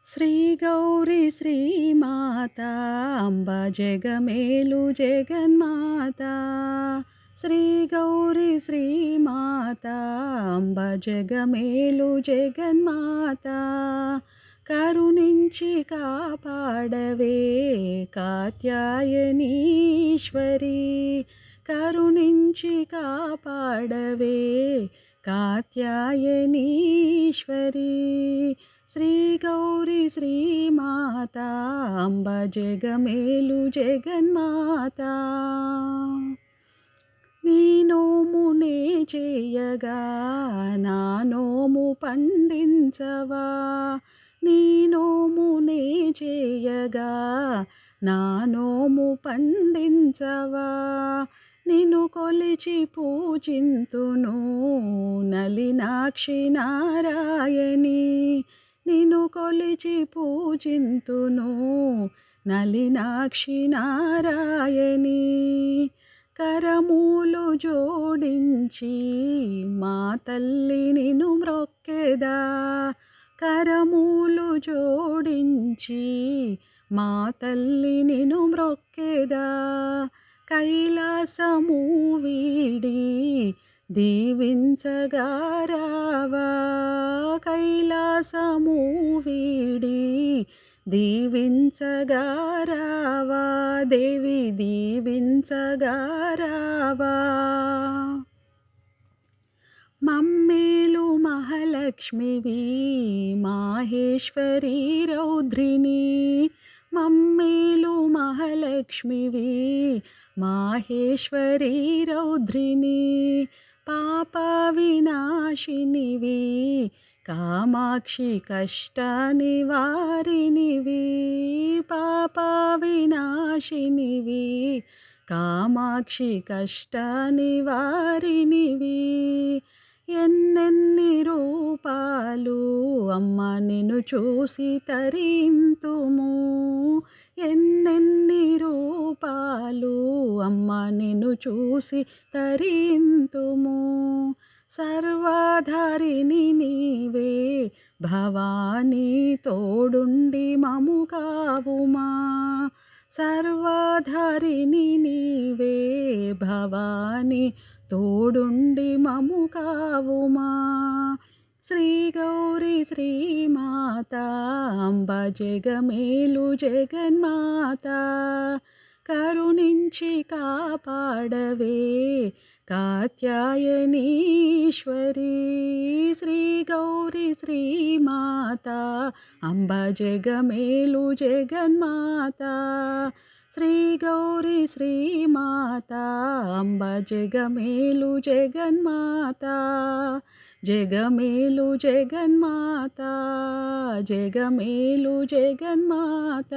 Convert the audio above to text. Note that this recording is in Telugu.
శ్రీ గౌరీ శ్రీమాత అంబ జగమేలు జగన్మాత. శ్రీ గౌరీ శ్రీమాత అంబ జగమేలు జగన్మాత. కరుణించి కాపాడవే కాత్యాయనీశ్వరి. కరుణించి కాపాడవే కాత్యాయనీశ్వరి. శ్రీ గౌరీ శ్రీమాత అంబ జగమేలు జగన్మాత. నీ నోమునే చేయగా నా నోము పండించవా. నీ నోమునే చేయగా నా నోము పండించవా. నిన్ను కొలిచి పూజింతును నలినాక్షి నారాయణి. నిన్ను కొలిచి పూజింతును నలినాక్షి నారాయణి. కరమూలు జోడించి మా తల్లి నిన్ను మ్రొక్కెదా. కరమూలు జోడించి మా తల్లి నిన్ను మ్రొక్కెదా. కైలాసము వీడి దీవించగా రావా. కైలాసము వీడి దీవించగా రావా. దేవి దీవించగా రావా. మమ్మేలు మహాలక్ష్మివి మాహేశ్వరి రౌద్రిని. మమ్మేలు మహాలక్ష్మివి మాహేశ్వరి రౌద్రిని. పాప వినాశినివి కామాక్షి కష్ట నివారినివి. పాప వినాశినివి కామాక్షి కష్ట నివారినివి. ఎన్నెన్ని రూపాలు అమ్మ నిన్ను చూసి తరింతుము. ఎన్నెన్ని రూపాలు అమ్మ నిన్ను చూసి తరింతుము. సర్వాధారిణి నీవే భవానీ తోడుండి మము కావుమా. సర్వాధారిణి నీవే భవానీ తోడుండి మము కావుమా. శ్రీ గౌరీ శ్రీమాత అంబ జగమేలు జగన్మాత. కరుణించి కాపాడవే కాత్యాయనీశ్వరి. శ్రీ గౌరీ శ్రీమాత అంబ జగమేలు జగన్మాత. శ్రీ గౌరీ శ్రీమాత అంబ జగమేలు జగన్మాత. జగమేలు జగన్మాత. జగమేలు జగన్మాత.